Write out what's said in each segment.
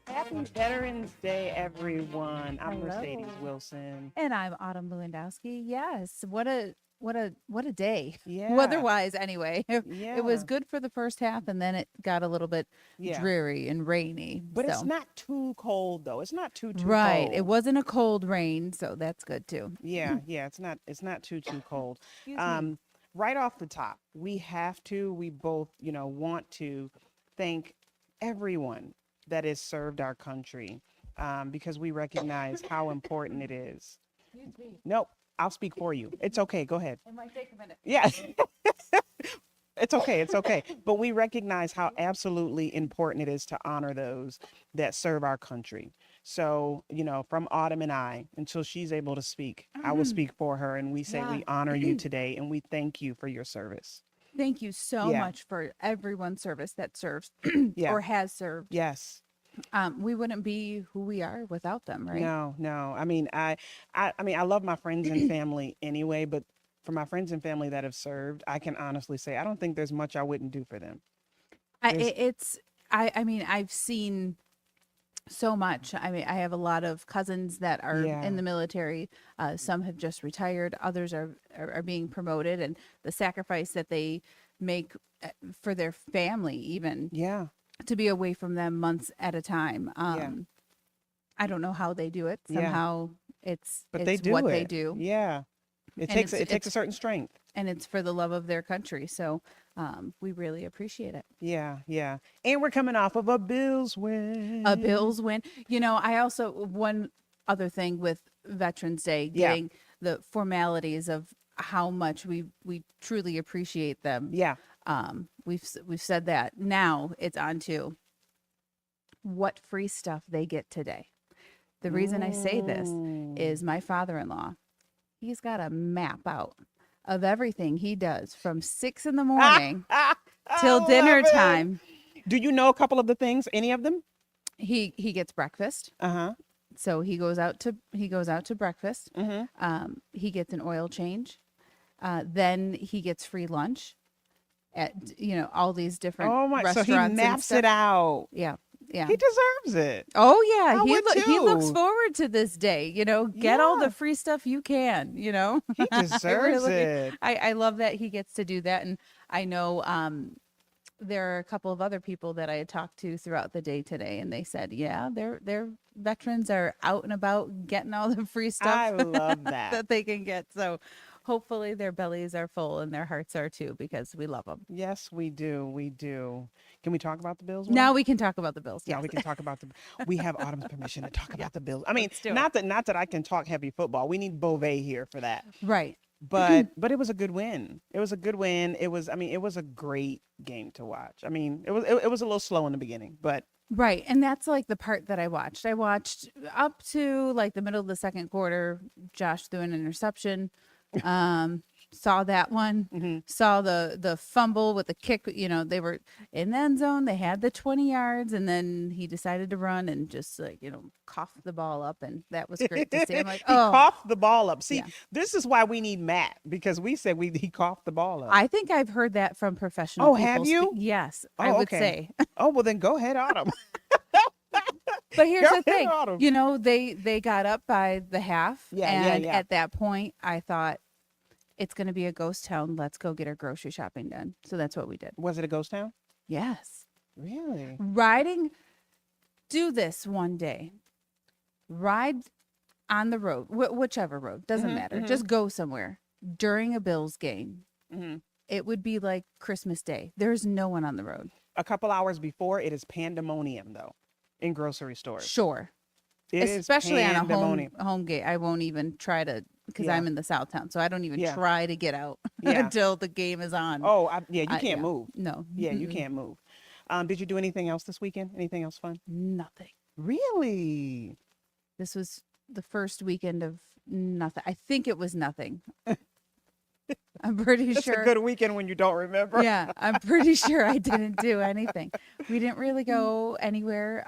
Happy Veterans Day, everyone. I'm Mercedes Hello. Wilson. And I'm Autumn Lewandowski. Yes. What a day. Yeah, Weather-wise anyway. It was yeah, good for the first half and then it got a little bit yeah. dreary and rainy. But it's So, not too cold though. It's not too right. It cold. wasn't a cold rain, so that's good too. Yeah. It's not too cold. Excuse me. Um, right off the top, we both, want to thank everyone that has served our country, because we recognize how important it is. Excuse me. Nope, I'll speak for you. It's okay. Go ahead. It might take a minute. Yeah. It's okay. It's okay. But we recognize how absolutely important it is to honor those that serve our country. So, from Autumn and I, until she's able to speak, I will Mhm. speak for her. And we say Yeah. we honor you today and we thank you for your service. Thank you so Yeah. much for everyone's service that serves Yeah. or has served. Yes. We wouldn't be who we are without them, right? No, no. I love my friends and family anyway, but for my friends and family that have served, I can honestly say I don't think there's much I wouldn't do for them. I, There's, it, it's I mean I've seen so much. I mean, I have a lot of cousins that are in yeah. the military. Some have just retired. Others are being promoted, and the sacrifice that they make for their family, even Yeah. to be away from them months at a time. Yeah. I don't know how they do it. Yeah. Somehow, it's But they it's do what they it. do, Yeah. and It takes a certain strength. it's for the love of their country. So we really appreciate it. Yeah, yeah. And we're coming off of a Bills A win. Bills win. I also one other thing with Veterans Day, Yeah, getting the formalities of how much we truly appreciate them. yeah. We've said that. Now it's on to what free stuff they get today. The reason I say this Mm. is my father-in-law. He's got a map out of everything he does from 6 in the morning till I love dinner it. time. Do you know a couple of the things? Any of them? He gets breakfast. Uh-huh. So he goes out to breakfast. Mm-hmm. He gets an oil change. Then he gets free lunch at all these different Oh my, so he restaurants and maps it stuff. out. Yeah, yeah. He deserves it. Oh yeah, I would he looks too. forward to this day. Get all Yeah, the free stuff you can. he I deserves really, it. I love that he gets to do that, and I know there are a couple of other people that I had talked to throughout the day today, and they said, yeah, their veterans are out and about getting all the free I stuff love that. that they can get. So hopefully their bellies are full and their hearts are too, because we love them. Yes, we do. We do. Can we talk about the Bills win? Now we can talk about the Bills. Yeah, Yes. we can talk about the. We have Autumn's permission to talk Yeah. about the Bills. I mean, Let's do it. not that I can talk heavy football. We need Beauvais here for that. Right. But it was a good win. It was a good win. It was a great game to watch. It was a little slow in the beginning, but Right. And that's like the part that I watched. I watched up to like the middle of the second quarter. Josh threw an interception. Saw that one. mhm. Saw the fumble with the kick. They were in the end zone. They had the 20 yards, and then he decided to run and just coughed the ball up, and that was great to see. I'm like, He oh coughed the ball up. See, yeah. this is why we need Matt, because we said he coughed the ball up. I think I've heard that from professional Oh, people. have you? Yes, I Oh, would okay. say. Oh, well then go ahead, Autumn. But here's Go the ahead, thing, Autumn. they got up by the half, Yeah, and yeah. at that point, I thought it's going to be a ghost town. Let's go get our grocery shopping done. So that's what we did. Was it a ghost town? Yes, Really? riding. Do this one day. Ride on the road, whichever road, doesn't Mhm, matter. mhm. Just go somewhere during a Bills game. Hmm. It would be like Christmas Day. There's no one on the road. A couple hours before, it is pandemonium though, in grocery stores. Sure. It is Especially on a pandemonium. home gate. I won't even try to, because Yeah, I'm in the South Town, so I don't even yeah, try to get out yeah. until the game is on. Oh, yeah. You can't Yeah, move. no, Yeah, you mm-mm, can't move. Did you do anything else this weekend? Anything else fun? nothing. Really? This was the first weekend of nothing. I think it was nothing. I'm pretty It's a sure. good weekend when you don't remember. Yeah, I'm pretty sure I didn't do anything. We didn't really go anywhere.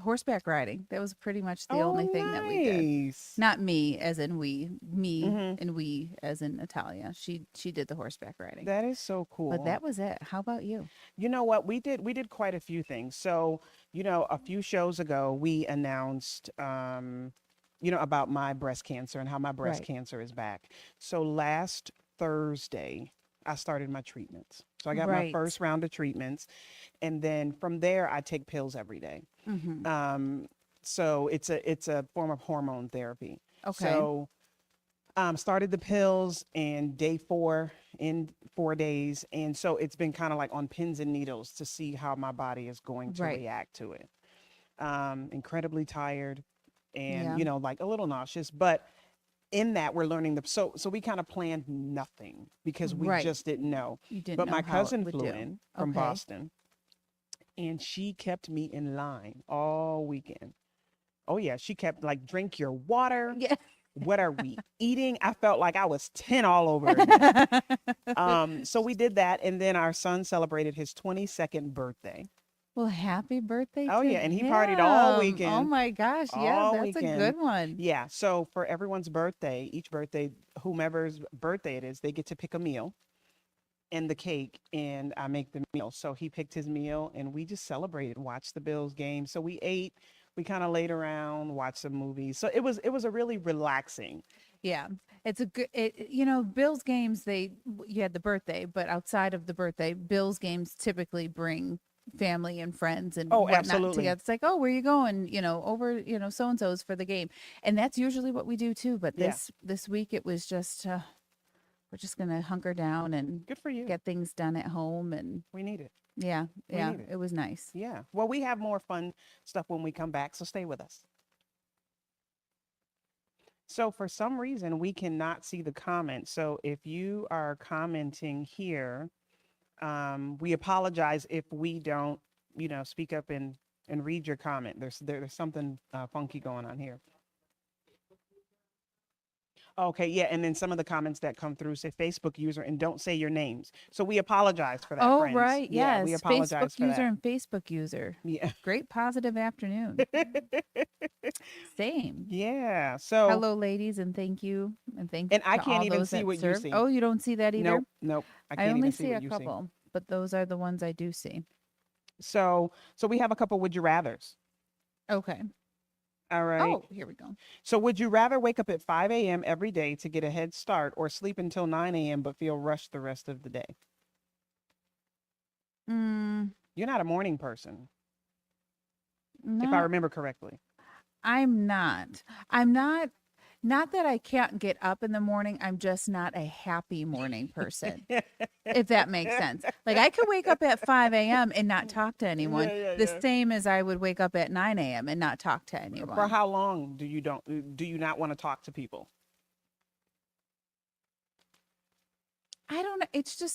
Horseback riding. That was pretty much the Oh, only thing that we did. nice. Not me as in we, me Hmm. and we as in Natalia. She did the horseback riding. That is so But cool. that was it. How about you? You know what? We did quite a few things. So, a few shows ago we announced about my breast cancer and how my breast Right. cancer is back. So last Thursday I started my treatments. So I got my Right. first round of treatments, and then from there I take pills every day. Mm-hmm. Um so it's a form of hormone therapy. Okay. So started the pills and day 4 in 4 days. And so it's been kind of like on pins and needles to see how my body is going to Right. react to it. Incredibly tired and, Yeah. like a little nauseous, but in that we're learning so we kind of planned nothing because we Right. just didn't know. You didn't But know my how it cousin would flew do. in from Okay. Boston and she kept me in line all weekend. Oh yeah, she kept like, drink your water. Yeah. What are we eating? I felt like I was 10 all over again. So we did that, and then our son celebrated his 22nd birthday. Well, happy birthday Oh to yeah, and he partied all him. Oh weekend, my gosh. Yeah, all that's a weekend. good one. Yeah, so for everyone's birthday, each birthday, whomever's birthday it is, they get to pick a meal and the cake, and I make the meal. So he picked his meal, and we just celebrated, watched the Bills game. So we ate, we kind of laid around, watched some movies. So it was a really relaxing. Yeah. It's a good Bills games you had the birthday, but outside of the birthday, Bills games typically bring family and friends and Oh, whatnot absolutely. together. It's like, oh, where you going? Over, so and so's for the game. And that's usually what we do too. But Yeah, this week it was just we're just gonna hunker down and good for you. get things done at home and We need it. yeah, We yeah, need it. it was nice. Yeah. Well, we have more fun stuff when we come back, so stay with us. So for some reason, we cannot see the comments. So if you are commenting here, we apologize if we don't, speak up and read your comment. There's something funky going on here. Okay, yeah, and then some of the comments that come through say Facebook user and don't say your names. So we apologize for that, Oh, friends. right. Yeah, we Yes. Facebook apologize for user that. and Facebook user. Yeah. Great positive afternoon. Same. Yeah. So, Hello, ladies, and thank you. And thank and I to can't all even those see that what you serve. see. Oh, you don't see that either? Nope, nope. I I can't only even see see what a you see. couple, but those are the ones I do see. So we have a couple would you rathers. Okay. All right. Oh, here we go. So would you rather wake up at 5 a.m. every day to get a head start or sleep until 9 a.m. but feel rushed the rest of the day? Mm, You're not a morning person, if I not remember correctly. I'm not. I'm not that I can't get up in the morning. I'm just not a happy morning person. Yeah, If that makes sense. Like I could wake up at 5 a.m. and not talk to anyone, yeah, the yeah. same as I would wake up at 9 a.m. and not talk to For anyone. how long do you not want to talk to people? I don't know. It's a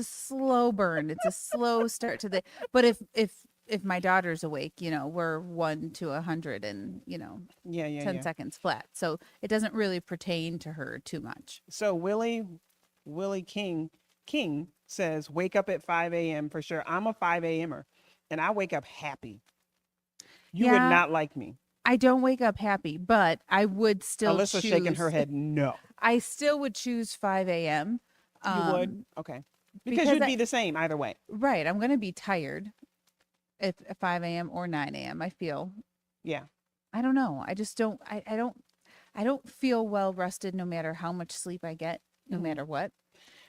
slow burn. It's a slow start to the, but if my daughter's awake, we're 1 to 100 and, Yeah, yeah, 10 yeah. seconds flat. So it doesn't really pertain to her too much. So Willie King says wake up at 5 a.m. for sure. I'm a 5 a.m.er and I wake up happy. You would Yeah, not like me. I don't wake up happy, but I would still Alyssa's shaking her choose, head no. I still would choose 5 a.m. You would? Um, Okay. Because because you'd be the same either way. right, I'm going to be tired at 5 a.m. or 9 a.m. I feel, Yeah. I don't know. I just don't, I don't feel well rested no matter how much sleep I get, no Mhm. matter what.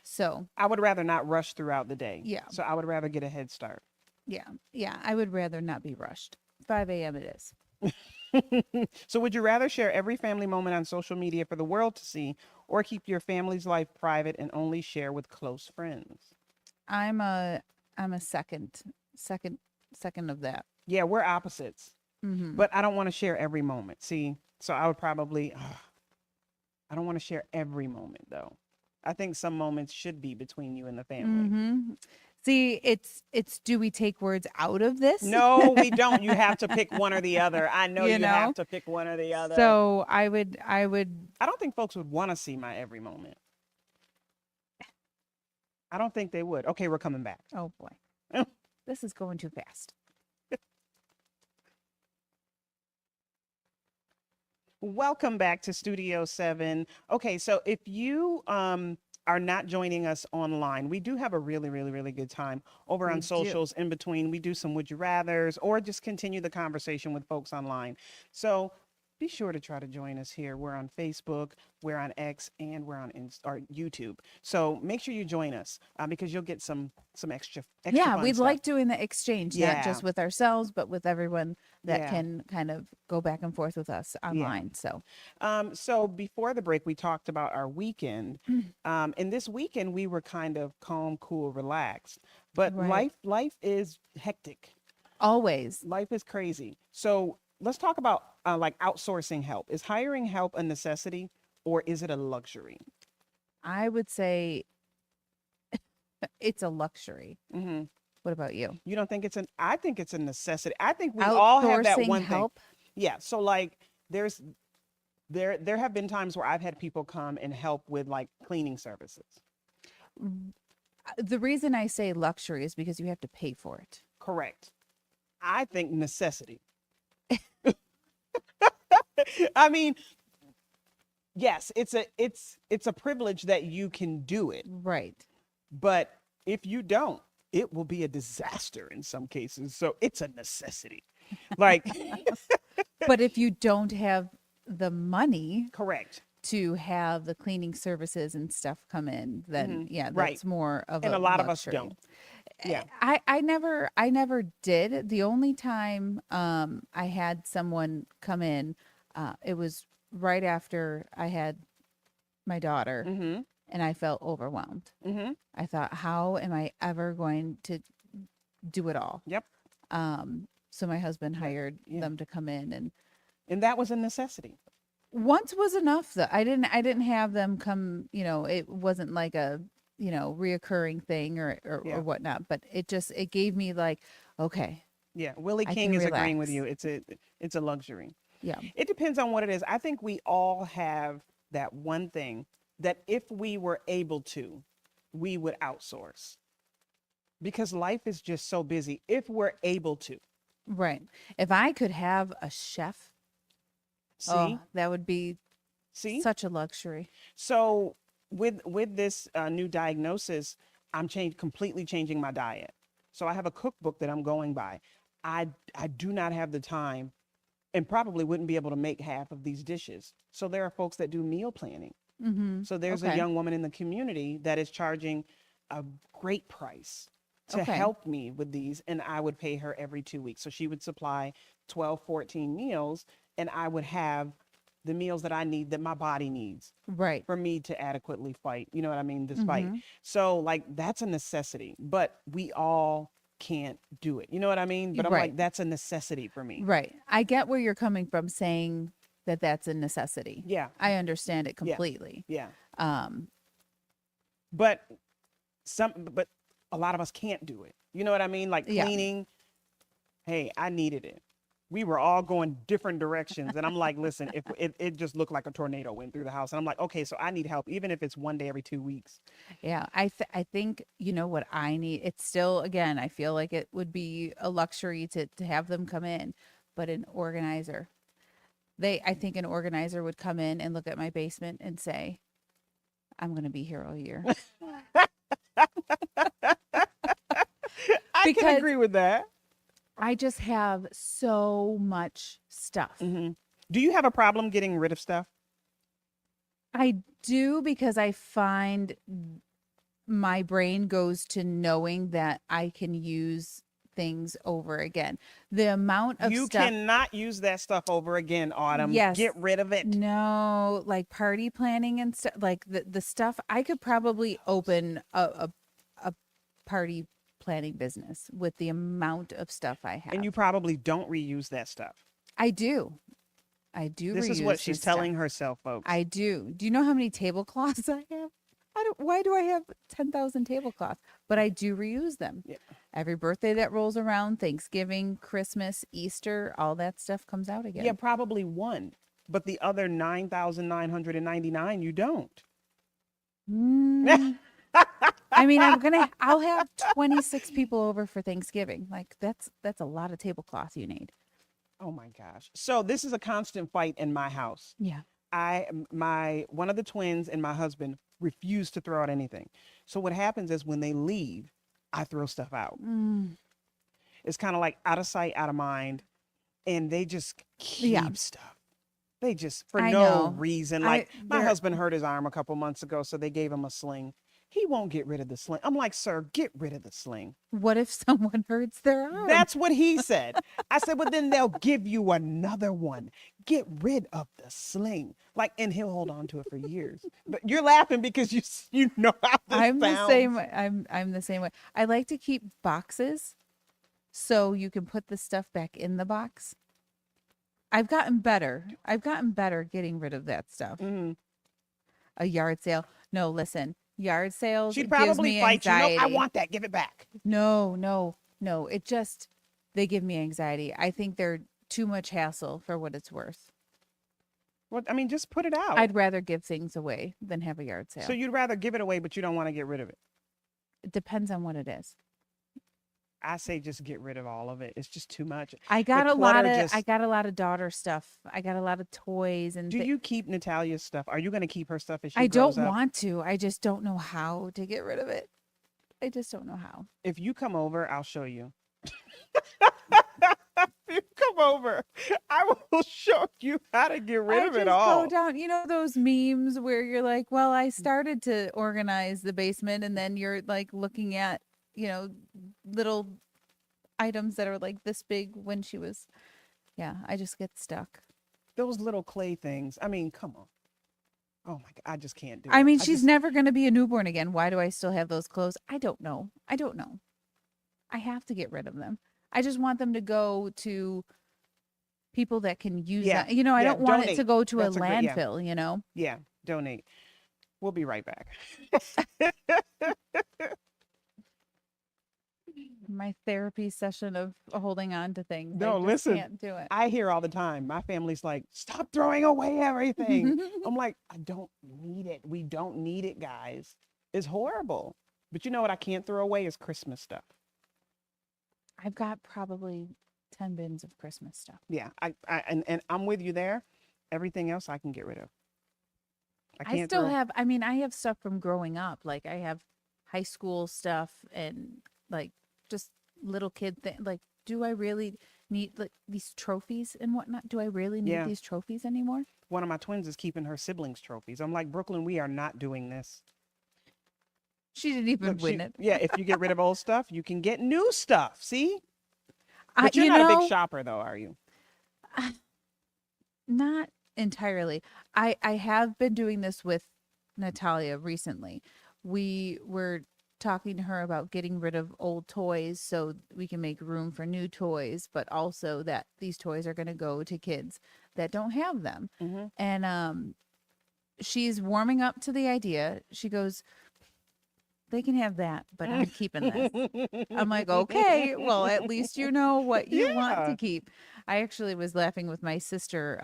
So, I would rather not rush throughout the day. yeah, So I would rather get a head start. yeah, yeah. I would rather not be rushed. 5 a.m. it is. So would you rather share every family moment on social media for the world to see or keep your family's life private and only share with close friends? I'm a, I'm a second of that. Yeah, we're opposites, Mm-hmm. but I don't want to share every moment. See, so I would probably, I don't want to share every moment though. I think some moments should be between you and the family. Mm-hmm. See, it's do we take words out of this? No, we don't. You have to pick one or the other. I know You you know? have to pick one or the other. So I would I don't think folks would want to see my every moment. I don't think they would. Okay, we're coming back. oh boy. This is going too fast. Welcome back to Studio 7. Okay, so if you are not joining us online, we do have a really good time over on We do. socials in between. We do some would you rathers or just continue the conversation with folks online. So be sure to try to join us here. We're on Facebook, we're on X, and we're on or YouTube. So make sure you join us because you'll get some extra Yeah, fun we stuff. like doing the exchange, not Yeah, just with ourselves, but with everyone that yeah, can kind of go back and forth with us yeah. online. So, So before the break, we talked about our weekend. And this weekend we were kind of calm, cool, relaxed. But right. life is hectic. Always, Life is crazy. So let's talk about like outsourcing help. Is hiring help a necessity or is it a luxury? I would say it's a luxury. Hmm. What about you? You don't think it's an? I think it's a necessity. I think we all have that Outsourcing one thing. help? Yeah. So like there's there have been times where I've had people come and help with like cleaning services. The reason I say luxury is because you have to pay for it. Correct. I think necessity. I mean, yes, it's a privilege that you can do it, Right. but if you don't, it will be a disaster in some cases. So it's a necessity. Like But if you don't have the money correct. to have the cleaning services and stuff come in, then yeah, Right. that's more of And a a lot of us luxury. don't. Yeah. I never did. The only time I had someone come in, it was right after I had my daughter Mhm. and I felt overwhelmed. Mhm. I thought, how am I ever going to do it all? Yep. So my husband But hired yeah. them to come in, and And that was a necessity. once was enough though. I didn't have them come, it wasn't like a, reoccurring thing or Yeah. whatnot, but it gave me like, okay, Yeah. Willie I King can is agreeing with relax. you. It's a luxury. Yeah. It depends on what it is. I think we all have that one thing that if we were able to, we would outsource because life is just so busy. If we're able to, Right. If I could have a chef, oh, see, that would be see. such a luxury. So with this new diagnosis, I'm completely changing my diet. So I have a cookbook that I'm going by. I do not have the time and probably wouldn't be able to make half of these dishes. So there are folks that do meal planning. Mm-hmm. So there's a Okay. young woman in the community that is charging a great price to Okay. help me with these, and I would pay her every 2 weeks. So she would supply 12, 14 meals, and I would have the meals that I need, that my body needs Right. for me to adequately fight. You know what I mean? This fight. Mm-hmm. So like that's a necessity, but we all can't do it. You know what I mean? But I'm Right. like, that's a necessity for me. Right. I get where you're coming from saying that that's a necessity. Yeah. I understand it Yeah. completely. Yeah. Um, But but a lot of us can't do it. You know what I mean? Like yeah. cleaning. Hey, I needed it. We were all going different directions. And I'm like, listen, if it just looked like a tornado went through the house. And I'm like, okay, so I need help, even if it's one day every 2 weeks. Yeah. I think, what I need, it's still, again, I feel like it would be a luxury to have them come in, but an organizer. I think an organizer would come in and look at my basement and say, I'm going to be here all year. I can Because agree with that. I just have so much stuff. Hmm. Do you have a problem getting rid of stuff? I do, because I find my brain goes to knowing that I can use things over again. The amount of You stuff, cannot use that stuff over again, Autumn. yes, Get rid of it. no, like party planning and stuff, like the stuff I could probably open a party planning business with the amount of stuff I have. And you probably don't reuse that stuff. I do. I do This is reuse what she's this stuff. telling herself, folks. I do. Do you know how many tablecloths I have? Why do I have 10,000 tablecloths? But I do reuse them. Yeah. Every birthday that rolls around, Thanksgiving, Christmas, Easter, all that stuff comes out again. Yeah, probably one. But the other 9,999, you don't. Mm, I mean, I'll have 26 people over for Thanksgiving. Like that's a lot of tablecloth you need. Oh my gosh. So this is a constant fight in my house. Yeah. My one of the twins and my husband refuse to throw out anything. So what happens is when they leave, I throw stuff out. Mm, It's kind of like out of sight, out of mind, and they just yeah, keep stuff. They just for I no know. reason. I Like my there husband hurt his arm a couple months ago, so they gave him a sling. He won't get rid of the sling. I'm like, sir, get rid of the sling. What if someone hurts their arm? That's what he said. I said, well, then they'll give you another one. Get rid of the sling. Like, and he'll hold on to it for years. But you're laughing because you know how this I'm the same sounds. way. I'm the same way. I like to keep boxes so you can put the stuff back in the box. I've gotten better. I've gotten better getting rid of that stuff. Mhm. A yard sale. No, listen. Yard sales She'd gives probably me fight you. No, I anxiety. want that. Give it back. No, no, no. It just they give me anxiety. I think they're too much hassle for what it's worth. Well, I mean, just put it out. I'd rather give things away than have a yard So sale. you'd rather give it away, but you don't want to get rid of it. It depends on what it is. I say just get rid of all of it. It's just too much. I The got a lot clutter of just. I got a lot of daughter stuff. I got a lot of toys and Do you keep Natalia's stuff? Are you going to keep her stuff as she I grows don't up? want to. I just don't know how to get rid of it. I just don't know how. If you come over, I'll show you. If you come over, I will show you how to get rid I of just it go all. down, those memes where you're like, well, I started to organize the basement and then you're like looking at, little items that are like this big when she was, yeah, I just get stuck. Those little clay things. I mean, come on. Oh my God, I just can't do I it. mean, I she's just never going to be a newborn again. Why do I still have those clothes? I don't know. I don't know. I have to get rid of them. I just want them to go to people that can use yeah, them. I yeah, don't want it to donate. go to a That's a great landfill. yeah, donate. We'll be right back. My therapy session of holding on to things. I No, just listen. can't do it. I hear all the time. My family's like, "Stop throwing away everything." I'm like, "I don't need it. We don't need it, guys. It's horrible." But you know what I can't throw away is Christmas stuff. I've got probably 10 bins of Christmas stuff. Yeah, and I'm with you there. Everything else I can get rid of. I I can't still throw. have, I have stuff from growing up. Like I have high school stuff and like just little kid thing. Like, do I really need like these trophies and whatnot? Do I really need Yeah, these trophies anymore? one of my twins is keeping her siblings' trophies. I'm like, Brooklyn, we are not doing this. She didn't even Look, win it. yeah, if you get rid of old stuff, you can get new stuff. See? I, But you're you not a big know, shopper, though, are you? Not entirely. I have been doing this with Natalia recently. We were talking to her about getting rid of old toys so we can make room for new toys, but also that these toys are going to go to kids that don't have them. Mm-hmm. And she's warming up to the idea. She goes, "They can have that, but I'm keeping this." I'm like, "Okay, well, at least you know what you want to Yeah. keep." I actually was laughing with my sister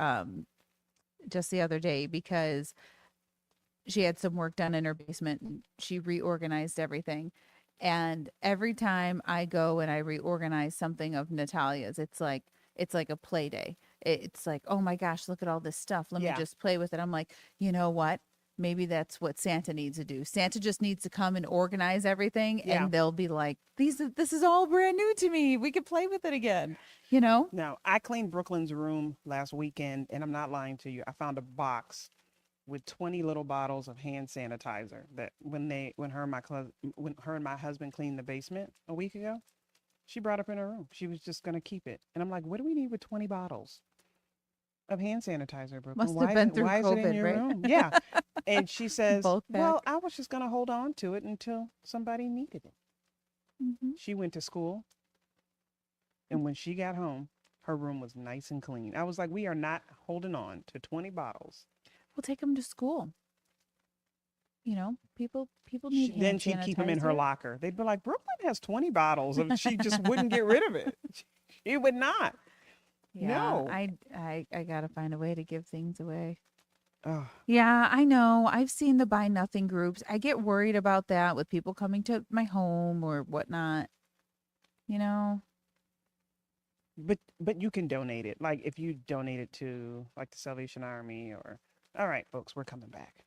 just the other day because she had some work done in her basement and she reorganized everything. And every time I go and I reorganize something of Natalia's, it's like a play day. It's like, "Oh my gosh, look at all this stuff. Let me Yeah. just play with it." I'm like, "You know what? Maybe that's what Santa needs to do. Santa just needs to come and organize everything Yeah. and they'll be like, this is all brand new to me. We can play with it again." You know? Now, I cleaned Brooklyn's room last weekend, and I'm not lying to you. I found a box with 20 little bottles of hand sanitizer that when her and my husband cleaned the basement a week ago, she brought up in her room. She was just going to keep it. And I'm like, "What do we need with 20 bottles of hand sanitizer, Brooklyn? Must have been through Why is it in COVID, your right? room?" Yeah. And she says, Both "Well, back. I was just going to hold on to it until somebody needed it." Hmm. She went to school, and when she got home, her room was nice and clean. I was like, "We are not holding on to 20 bottles." We'll take them to school. People need Then hand she'd keep them in her sanitizer. locker. They'd be like, "Brooklyn has 20 bottles of," she just wouldn't get rid of it. She would not. Yeah, No. I gotta find a way to give things away. Oh, Yeah, I know. I've seen the buy nothing groups. I get worried about that with people coming to my home or whatnot. You know, But you can donate it. Like if you donate it to like the Salvation Army or all right, folks, we're coming back.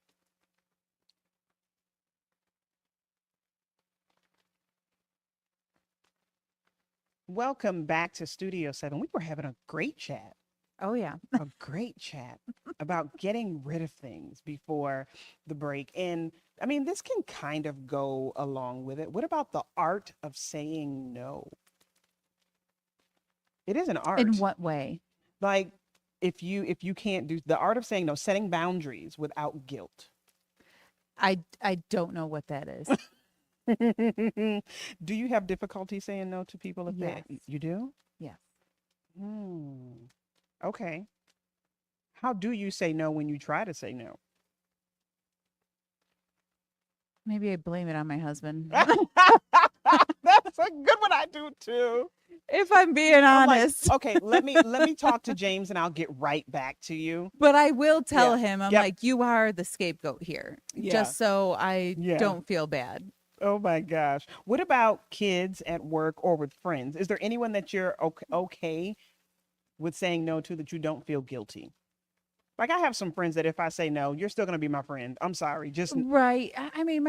Welcome back to Studio 7. We were having a great chat. Oh yeah. A great chat about getting rid of things before the break. And I mean, this can kind of go along with it. What about the art of saying no? It is an In art. what way? Like if you can't do the art of saying no, setting boundaries without guilt. I don't know what that is. Do you have difficulty saying no to people if Yes. you do? Yes. Hmm. Okay. How do you say no when you try to say no? Maybe I blame it on my husband. That's a good one. I do too. If I'm being I'm like, honest. okay, let me talk to James and I'll get right back to you. But I will Yeah. tell him, I'm Yep. like, you are the scapegoat here, Yeah. just so I Yeah. don't feel bad. Oh my gosh. What about kids at work or with friends? Is there anyone that you're okay with saying no to that you don't feel guilty? Like I have some friends that if I say no, you're still gonna be my friend. I'm sorry. Just Right. I mean,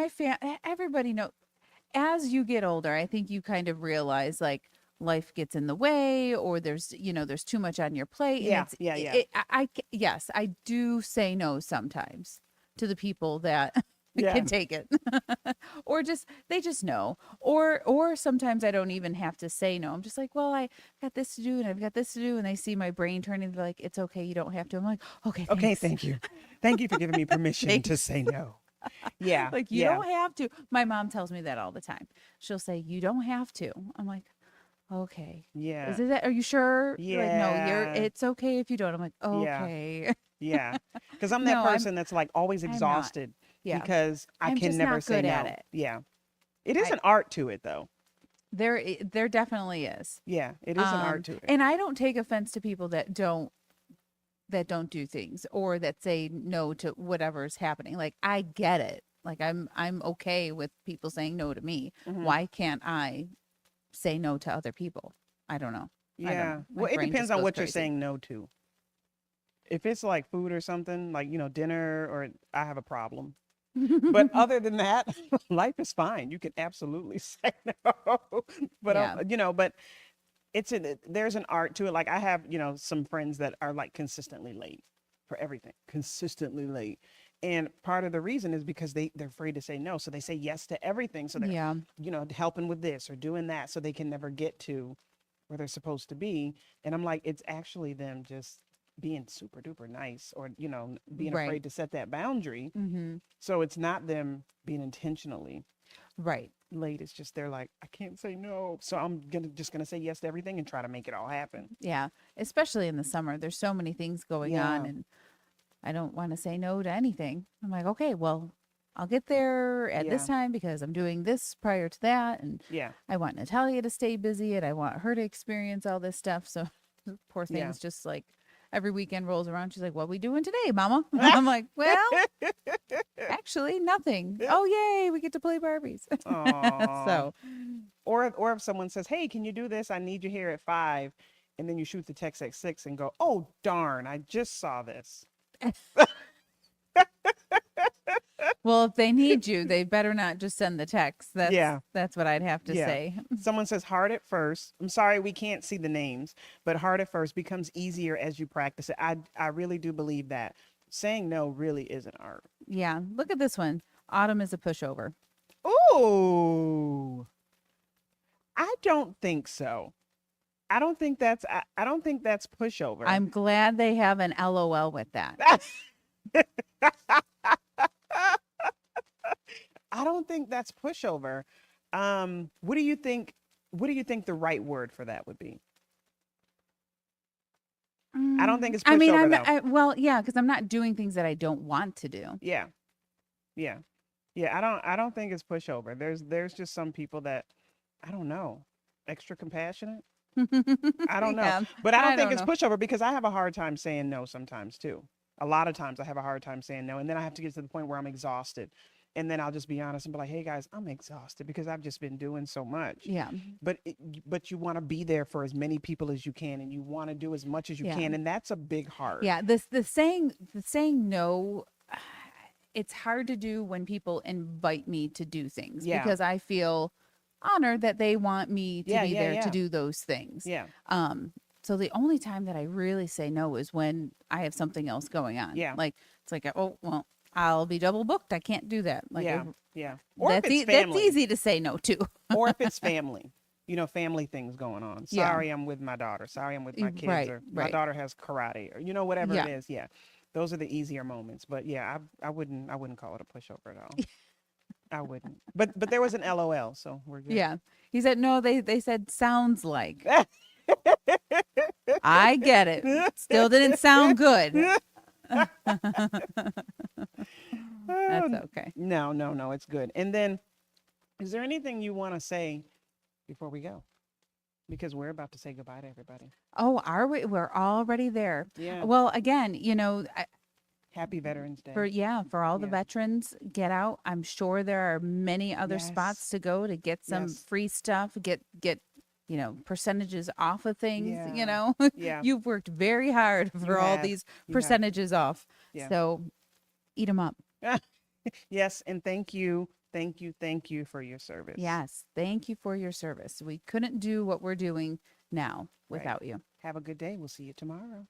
everybody know as you get older, I think you kind of realize like life gets in the way or there's too much on your plate and yeah, yeah, yeah, yes, I do say no sometimes to the people that yeah. can take it. Or just they just know. Or sometimes I don't even have to say no. I'm just like, well, I got this to do and I've got this to do and they see my brain turning they're like, it's okay, you don't have to. I'm like, okay, Okay, thanks. thank you. Thank you for giving me permission to Thanks. say no. Yeah, Like you yeah, don't have to. My mom tells me that all the time. She'll say, "You don't have to." I'm like, "Okay." yeah, Is it that? Are you sure? You're like, "No, yeah, it's okay if you don't." I'm like, yeah, "Okay." yeah. Because I'm that No, person that's like always I'm not. exhausted Yeah. because I I'm can just never not say good at no. it. Yeah. It is I an art to it though. there definitely is. Yeah, it is an art to it. And I don't take offense to people that don't do things or that say no to whatever's happening. Like I get it. Like I'm okay with people saying no to me. Hmm. Why can't I say no to other people? I don't know. I don't Yeah. know. My Well, it brain depends just on goes what you're crazy. saying no to. If it's like food or something, like, dinner or I have a problem. But other than that, life is fine. You can absolutely say no. But Yeah. but there's an art to it. Like I have, some friends that are like consistently late for everything, consistently late. And part of the reason is because they're afraid to say no. So they say yes to everything. So they're, Yeah. helping with this or doing that. So they can never get to where they're supposed to be. And I'm like, it's actually them just being super duper nice or, being Right. afraid to set that boundary. Mm-hmm. So it's not them being intentionally Right. late. It's just they're like, I can't say no. So I'm just gonna say yes to everything and try to make it all happen. Yeah. Especially in the summer. There's so many things going on Yeah. and I don't want to say no to anything. I'm like, okay, well, I'll get there at this Yeah. time because I'm doing this prior to that. And Yeah. I want Natalia to stay busy and I want her to experience all this stuff. So poor Yeah. thing's just like every weekend rolls around. She's like, what we doing today, mama? I'm like, well, actually nothing. Oh, yay. We get to play Barbies. Aw. So Or if someone says, "Hey, can you do this? I need you here at 5," and then you shoot the text at 6 and go, "Oh darn, I just saw this." well, if they need you, they better not just send the text. That's Yeah. that's what I'd have to Yeah. say. Someone says hard at first. I'm sorry we can't see the names, but hard at first becomes easier as you practice it. I really do believe that. Saying no really is an art. Yeah, look at this one. Autumn is a pushover. Ooh. I don't think so. I don't think that's pushover. I'm glad they have an LOL with that. I don't think that's pushover. What do you think? What do you think the right word for that would be? I don't think it's I mean, pushover though. well, yeah, because I'm not doing things that I don't want to do. Yeah, yeah, yeah. I don't think it's pushover. There's just some people that I don't know, extra compassionate. I don't know, Yeah, but I don't I think don't it's know. pushover because I have a hard time saying no sometimes too. A lot of times I have a hard time saying no, and then I have to get to the point where I'm exhausted, And then I'll just be honest and be like, hey guys, I'm exhausted because I've just been doing so much. Yeah. But you want to be there for as many people as you can, and you want to do as much as you Yeah. can, and that's a big heart. Yeah. The saying no, it's hard to do when people invite me to do things Yeah. because I feel honored that they want me to Yeah, be yeah, there to yeah. do those things. Yeah. So the only time that I really say no is when I have something else going on. Yeah. Like it's like, oh well, I'll be double booked. I can't do that. Like Yeah. Yeah. Or if it's that's family. easy to say no to. Or if it's family, family things going on. Yeah. Sorry, I'm with my daughter. Sorry, I'm with my kids. Right. Or my Right. daughter has karate, or whatever Yeah. it is. Yeah, those are the easier moments. But yeah, I wouldn't call it a pushover at all. I wouldn't. But there was an LOL, so we're good. Yeah. He said no. They said sounds like. I get it. Still didn't sound good. That's okay. No, no, no, it's good. And then, is there anything you want to say before we go? Because we're about to say goodbye to everybody. Oh, are we? We're already there. Yeah. Well, again, Happy Veterans Day. for all the Yeah. veterans, get out. I'm sure there are many other Yes. spots to go to get some Yes. free stuff, get percentages off of things, Yeah. Yeah. You've worked very hard for all have. these You have. percentages off. Yeah. So eat them up. Yes, and thank you for your service. Yes. Thank you for your service. We couldn't do what we're doing now Right. without you. Have a good day. We'll see you tomorrow.